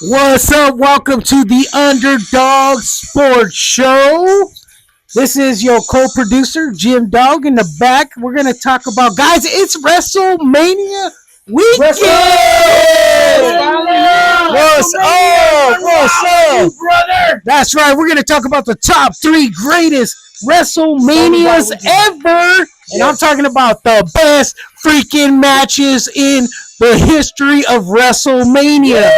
What's up? Welcome to the Underdog Sports Show. This is your co-producer, Jim Dog, in the back. We're going to talk about, guys, it's WrestleMania weekend! What's up? What's up? Brother? That's right. We're going to talk about the top 3 greatest WrestleManias ever. And I'm talking about the best freaking matches in the history of WrestleMania.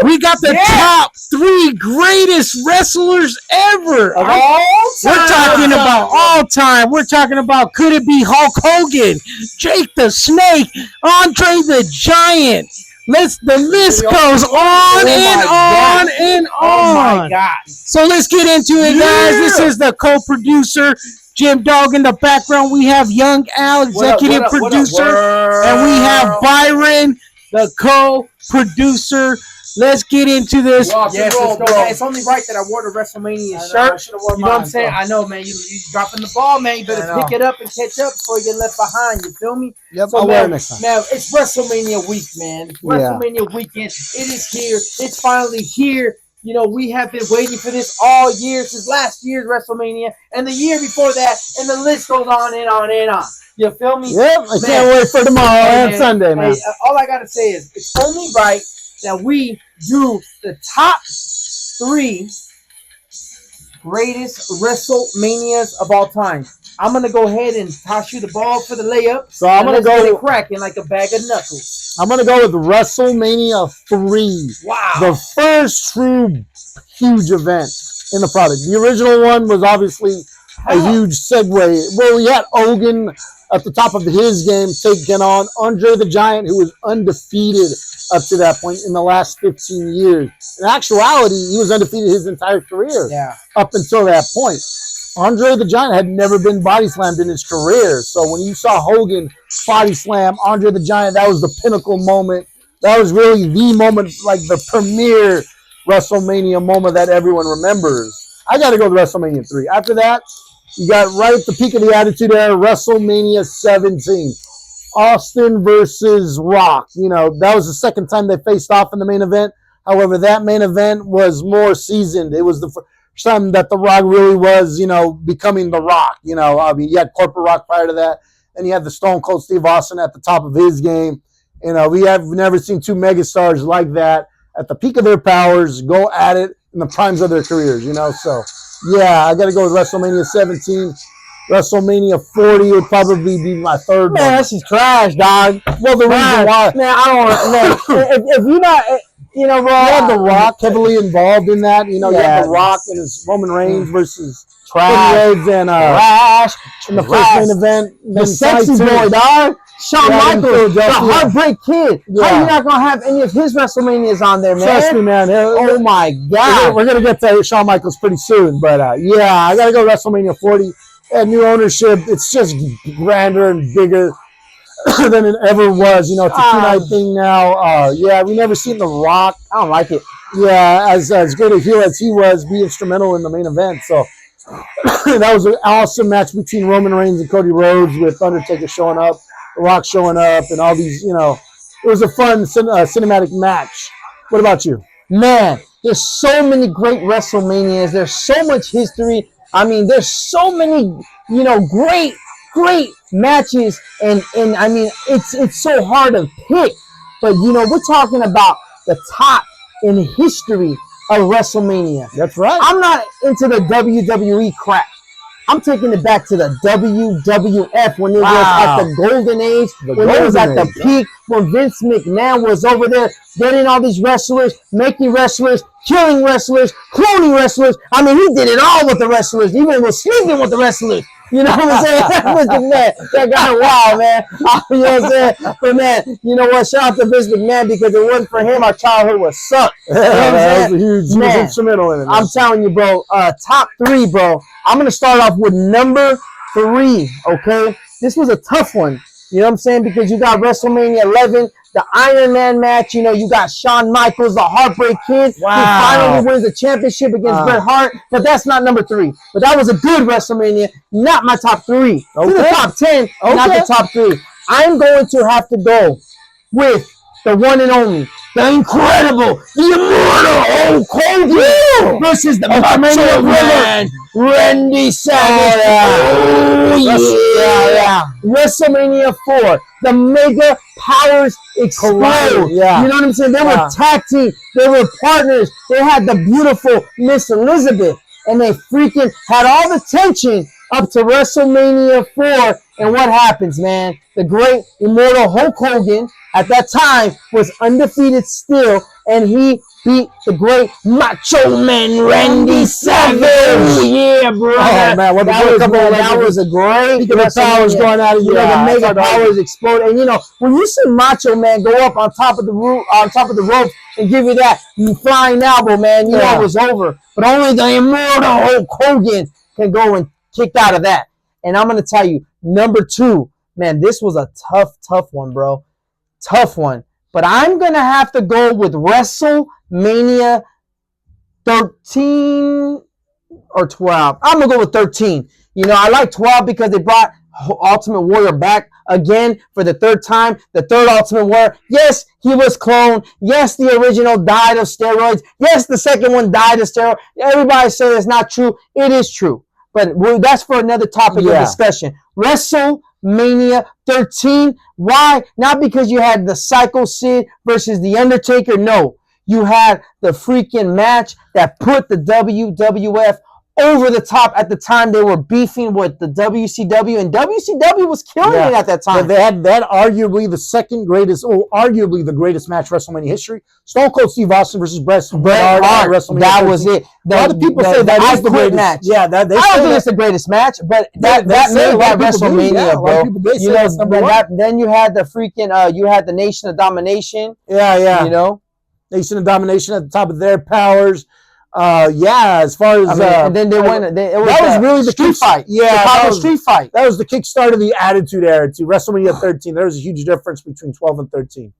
We got the top 3 greatest wrestlers ever. Of all time. We're talking about all time. We're talking about, could it be Hulk Hogan, Jake the Snake, Andre the Giant? The list goes on and on and on. Oh my God. So let's get into it, guys. This is the co-producer, Jim Dog. In the background, we have Young Al, executive producer, and we have Byron, the co-producer. Let's get into this. Yes, let's go. Man, it's only right that I wore the WrestleMania shirt. I should have worn mine. You know what I'm saying? I know, man. You dropping the ball, man. You better pick it up and catch up before you get left behind. You feel me? Yep, so, I'll wear it next time. Man, it's WrestleMania week, man. It's WrestleMania weekend. It is here. It's finally here. You know, we have been waiting for this all year, since last year's WrestleMania and the year before that, and the list goes on and on and on. You feel me? Yep, I can't wait for tomorrow and Sunday, man. Hey, all I got to say is, it's only right that we do the top 3 greatest WrestleManias of all time. I'm going to go ahead and toss you the ball for the layup. So I'm going to go cracking like a bag of knuckles. I'm going to go with WrestleMania 3. Wow. The first true huge event in the product. The original one was obviously a huge segue. Well, we had Hogan at the top of his game taking on Andre the Giant, who was undefeated up to that point in the last 15 years. In actuality, he was undefeated his entire career up until that point. Andre the Giant had never been body slammed in his career. So when you saw Hogan body slam Andre the Giant, that was the pinnacle moment. That was really the moment, like the premier WrestleMania moment that everyone remembers. I got to go to WrestleMania 3. After that, you got right at the peak of the Attitude Era, WrestleMania 17. Austin versus Rock. You know, that was the second time they faced off in the main event. However, that main event was more seasoned. It was the first time that The Rock really was, you know, becoming The Rock. You know, I mean, you had Corporate Rock prior to that, and you had the Stone Cold Steve Austin at the top of his game. You know, we have never seen 2 megastars like that at the peak of their powers go at it in the primes of their careers, you know. So, yeah, I got to go with WrestleMania 17. WrestleMania 40 would probably be my third. Man, that's just trash, dog. Well, the reason why. Man, I don't want if you're not, you know, bro. You had The Rock heavily involved in that. You know, you had The Rock and his Roman Reigns versus Trash and Trash in the first main event. The sexy boy, dog. Shawn Michaels, the Heartbreak Kid. How are you not going to have any of his WrestleManias on there, man? Trust me, man. Oh, my God. We're going to get to Shawn Michaels pretty soon. But, yeah, I got to go WrestleMania 40. And new ownership, it's just grander and bigger than it ever was. You know, it's a 2-night thing now. Yeah, we never seen The Rock. I don't like it. Yeah, as good a heel as he was, be instrumental in the main event. So that was an awesome match between Roman Reigns and Cody Rhodes, with Undertaker showing up, The Rock showing up, and all these, you know, it was a fun cinematic match. What about you? Man, there's so many great WrestleManias. There's so much history. I mean, there's so many, you know, great matches, and I mean, it's so hard to pick. But, you know, we're talking about the top in history of WrestleMania. That's right. I'm not into the WWE crap. I'm taking it back to the WWF when it was at the golden age, when it was at the peak, when Vince McMahon was over there getting all these wrestlers, making wrestlers, killing wrestlers, cloning wrestlers. I mean, he did it all with the wrestlers, even was sleeping with the wrestlers. You know what I'm saying? Vince McMahon, that got wild, man. You know what I'm saying? But, man, you know what? Shout out to Vince McMahon, because if it wasn't for him, our childhood would suck. You know what I'm saying? He was instrumental in it. I'm telling you, bro, top 3, bro. I'm going to start off with number 3, okay? This was a tough one. You know what I'm saying? Because you got WrestleMania 11, the Iron Man match. You know, you got Shawn Michaels, the Heartbreak Kid, who finally wins the championship against Bret Hart. But that's not number 3. But that was a good WrestleMania, not my top 3. To the top 10, not the top 3. I'm going to have to go with the one and only, the incredible, the immortal Hulk Hogan versus the Macho Man, Randy Savage. WrestleMania 4, the Mega Powers explode. Yeah. You know what I'm saying? They were tag team. They were partners. They had the beautiful Miss Elizabeth, and they freaking had all the tension up to WrestleMania 4. And what happens, man? The great immortal Hulk Hogan at that time was undefeated still, and he beat the great Macho Man Randy Savage. Yeah, bro. Oh man, what that was a great. The powers going out of you. The Mega Powers explode, and when you see Macho Man go up on top of the roof, on top of the ropes, and give you that flying elbow, man, you know it was over. But only the immortal Hulk Hogan can go and kick out of that. And I'm gonna tell you, number 2, man, this was a tough one, bro. Tough one. But I'm gonna have to go with WrestleMania 13 or 12. I'm gonna go with 13. I like 12 because they brought Ultimate Warrior back again for the 3rd time. The 3rd Ultimate Warrior. Yes, he was cloned. Yes, the original died of steroids. Yes, the 2nd one died of steroids. Everybody says it's not true. It is true. But that's for another topic of discussion. WrestleMania 13. Why? Not because you had the Psycho Sid versus The Undertaker. No. You had the freaking match that put the WWF over the top at the time. They were beefing with the WCW, and WCW was killing it at that time. They had arguably the second greatest, or arguably the greatest match in WrestleMania history. Stone Cold Steve Austin versus Bret Hart. That was it. A lot of people say that is the greatest match. Yeah, I don't think it's the greatest match, but that made that WrestleMania, bro. Then you had the freaking, you had the Nation of Domination. Yeah. Nation of Domination at the top of their powers. As far as and then they went. That was really the street fight. Yeah, that was street fight. That was the kickstart of the Attitude Era to WrestleMania 13. There was a huge difference between 12 and 13.